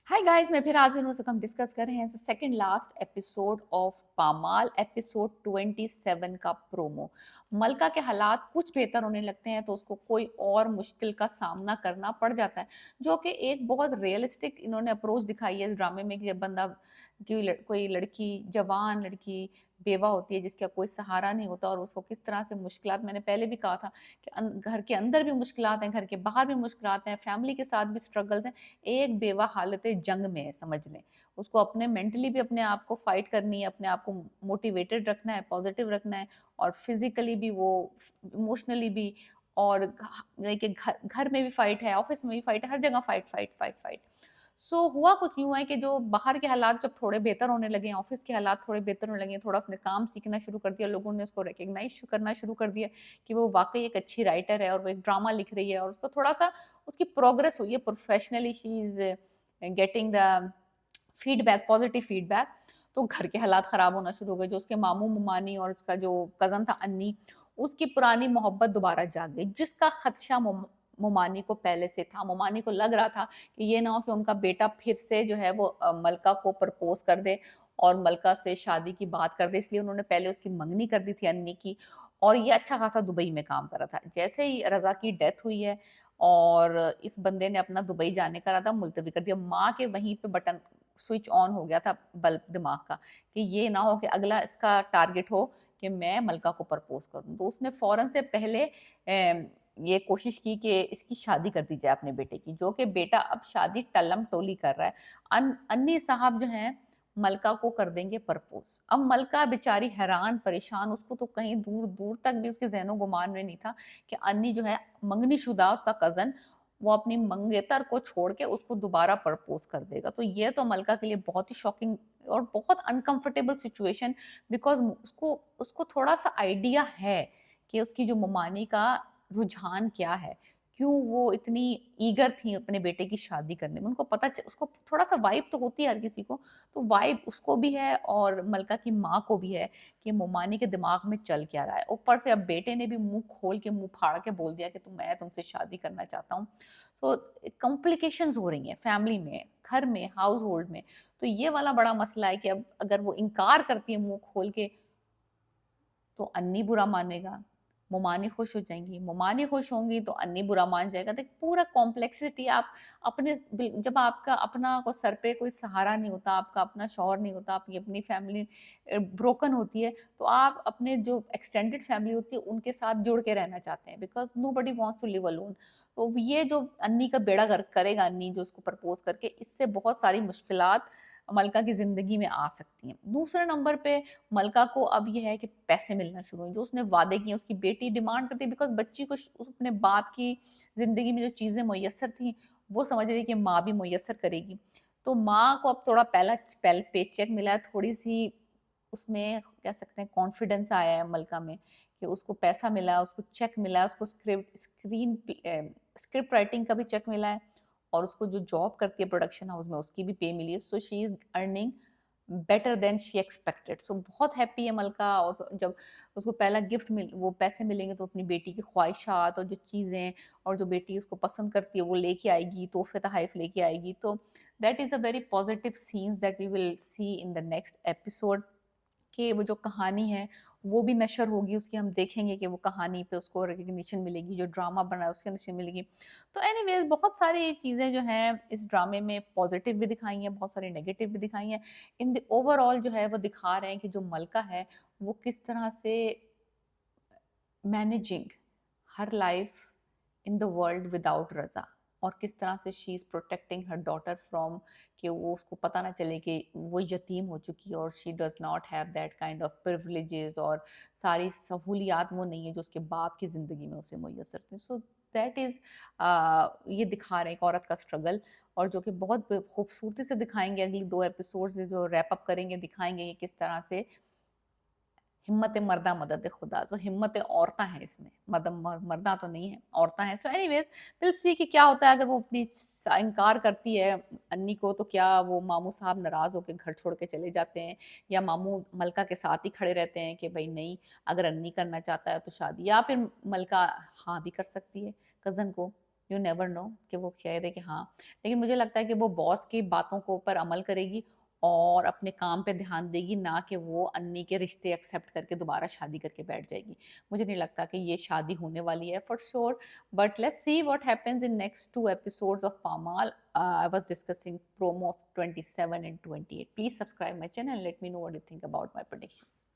Hi guys, मैं फिर हाजिर हूँ। हम डिस्कस कर रहे हैं second last episode of Pamaal, episode 27 का प्रोमो। मलका के हालात कुछ बेहतर होने लगते हैं तो उसको कोई और मुश्किल का सामना करना पड़ जाता है, जो कि एक बहुत रियलिस्टिक इन्होंने अप्रोच दिखाई है इस ड्रामे में कि जब बंदा कोई लड़की, जवान लड़की बेवा होती है जिसका कोई सहारा नहीं होता और उसको किस तरह से मुश्किलात, मैंने पहले भी कहा था कि घर के अंदर भी मुश्किलात हैं, घर के बाहर भी मुश्किलात हैं, फैमिली के साथ भी स्ट्रगल्स हैं। एक बेवा हालत जंग में है, समझ लें। उसको अपने मेंटली भी अपने आप को फाइट करनी है, अपने आप को मोटिवेटेड रखना है, पॉजिटिव रखना है, और फिजिकली भी वो, इमोशनली भी, और घर घर में भी फाइट है, ऑफिस में भी फाइट है, हर जगह फाइट फाइट फाइट फाइट। हुआ कुछ यूं है कि जो बाहर के हालात जब थोड़े बेहतर होने लगे, ऑफिस के हालात थोड़े बेहतर होने लगे, थोड़ा उसने काम सीखना शुरू कर दिया, लोगों ने उसको रिकग्नाइज करना शुरू कर दिया कि वो वाकई एक अच्छी राइटर है और वो एक ड्रामा लिख रही है, और उसको थोड़ा सा उसकी प्रोग्रेस हुई है professionally, she is getting the feedback, positive feedback. तो घर के हालात खराब होना शुरू हो गए। जो उसके मामू मुमानी और उसका जो कजन था अन्नी, उसकी पुरानी मोहब्बत दोबारा जाग गई, जिसका खदशा मुमानी को पहले से था। मुमानी को लग रहा था कि ये ना हो कि उनका बेटा फिर से जो है वो मलका को प्रपोज कर दे और मलका से शादी की बात कर दे, इसलिए उन्होंने पहले उसकी मंगनी कर दी थी अन्नी की। और ये अच्छा खासा दुबई में काम कर रहा था। जैसे ही रजा की डेथ हुई है और इस बंदे ने अपना दुबई जाने का इरादा मुलतवी कर दिया, माँ के वहीं पे बटन स्विच ऑन हो गया था, बल्ब दिमाग का, कि ये ना हो कि अगला इसका टारगेट हो कि मैं मलका को प्रपोज करूं। तो उसने फौरन से पहले ये कोशिश की कि इसकी शादी कर दी जाए अपने बेटे की, जो कि बेटा अब शादी टलम टोली कर रहा है। अन्नी साहब जो हैं मलका को कर देंगे प्रपोज। अब मलका बेचारी हैरान परेशान, उसको तो कहीं दूर दूर तक भी उसके जहनो गुमान में नहीं था कि अन्नी जो है मंगनी शुदा, उसका कजन, वो अपनी मंगेतर को छोड़ के उसको दोबारा प्रपोज कर देगा। तो ये तो मलका के लिए बहुत ही शॉकिंग और बहुत अनकंफर्टेबल सिचुएशन, बिकॉज उसको उसको थोड़ा सा आइडिया है कि उसकी जो मुमानी का रुझान क्या है, क्यों वो इतनी ईगर थी अपने बेटे की शादी करने में। उनको उसको थोड़ा सा वाइब तो होती है हर किसी को, तो वाइब उसको भी है और मलका की माँ को भी है कि मुमानी के दिमाग में चल क्या रहा है। ऊपर से अब बेटे ने भी मुंह खोल के, मुंह फाड़ के बोल दिया कि मैं तुमसे शादी करना चाहता हूँ। सो कॉम्प्लिकेशंस हो रही हैं फैमिली में, घर में, हाउस होल्ड में। तो ये वाला बड़ा मसला है कि अब अगर वो इनकार करती है मुंह खोल के, तो अन्नी बुरा मानेगा, मुमानी खुश हो जाएंगी, मुमानी खुश होंगी तो अन्नी बुरा मान जाएगा। देख पूरा कॉम्प्लेक्सिटी। आप अपने जब आपका अपना को सर पे कोई सहारा नहीं होता, आपका अपना शौहर नहीं होता, आपकी अपनी फैमिली ब्रोकन होती है, तो आप अपने जो एक्सटेंडेड फैमिली होती है उनके साथ जुड़ के रहना चाहते हैं, because nobody wants to live alone. तो ये जो अन्नी का बेड़ा गर्क करेगा, अन्नी जो उसको प्रपोज करके, इससे बहुत सारी मुश्किलात मलका की जिंदगी में आ सकती हैं। दूसरे नंबर पे मलका को अब ये है कि पैसे मिलना शुरू हुए, जो उसने वादे किए। उसकी बेटी डिमांड करती है, बिकॉज बच्ची को अपने बाप की जिंदगी में जो चीजें मुयसर थी वो समझ रही है कि माँ भी मुयसर करेगी। तो माँ को अब थोड़ा पहला पहले पे चेक मिला है, थोड़ी सी उसमें कह सकते हैं कॉन्फिडेंस आया है मलका में कि उसको पैसा मिला है, उसको चेक मिला है, उसको स्क्रिप्ट राइटिंग का भी चेक मिला है, और उसको जो जॉब करती है प्रोडक्शन हाउस में उसकी भी पे मिली है। So she is earning better than she expected. So बहुत हैप्पी है मलका। और जब उसको पहला गिफ्ट वो पैसे मिलेंगे तो अपनी बेटी की ख्वाहिशात और जो चीज़ें और जो बेटी उसको पसंद करती है वो लेके आएगी, तोहफे तहाइफ लेके आएगी। तो that is a very positive scenes that we will see in the next episode, कि वो जो कहानी है वो भी नशर होगी उसकी। हम देखेंगे कि वो कहानी पे उसको रिकग्निशन मिलेगी, जो ड्रामा बना है उसकी रिकग्निशन मिलेगी। तो एनीवेज बहुत सारी चीज़ें जो हैं इस ड्रामे में पॉजिटिव भी दिखाई हैं, बहुत सारी नेगेटिव भी दिखाई हैं। इन द ओवरऑल जो है वो दिखा रहे हैं कि जो मलका है वो किस तरह से managing her life in the world without Raza, और किस तरह से she is protecting her daughter from, कि वो उसको पता ना चले कि वो यतीम हो चुकी है और she does not have that kind of privileges, और सारी सहूलियात वो नहीं है जो उसके बाप की ज़िंदगी में उसे मुयसर थी। सो दैट इज़ ये दिखा रहे हैं एक औरत का स्ट्रगल, और जो कि बहुत खूबसूरती से दिखाएंगे। अगली 2 एपिसोड्स जो रैप अप करेंगे दिखाएंगे कि किस तरह से हिम्मत मर्दा मदद खुदा। तो हिम्मत औरता है इसमें, मर्दा तो नहीं है, औरता है। सो एनीवेज विल सी कि क्या होता है। अगर वो अपनी इनकार करती है अन्नी को, तो क्या वो मामू साहब नाराज होकर घर छोड़ के चले जाते हैं, या मामू मलका के साथ ही खड़े रहते हैं कि भाई नहीं, अगर अन्नी करना चाहता है तो शादी, या फिर मलका हाँ भी कर सकती है कजन को यू नेवर नो कि वो शायद है कि हाँ, लेकिन मुझे लगता है कि वो बॉस की बातों को ऊपर अमल करेगी और अपने काम पे ध्यान देगी, ना कि वो अन्नी के रिश्ते एक्सेप्ट करके दोबारा शादी करके बैठ जाएगी। मुझे नहीं लगता कि ये शादी होने वाली है for sure, but let's see what happens in next 2 episodes of Pamaal. I was discussing promo of 27 and 28. Please subscribe my channel and let me know what you think about my predictions.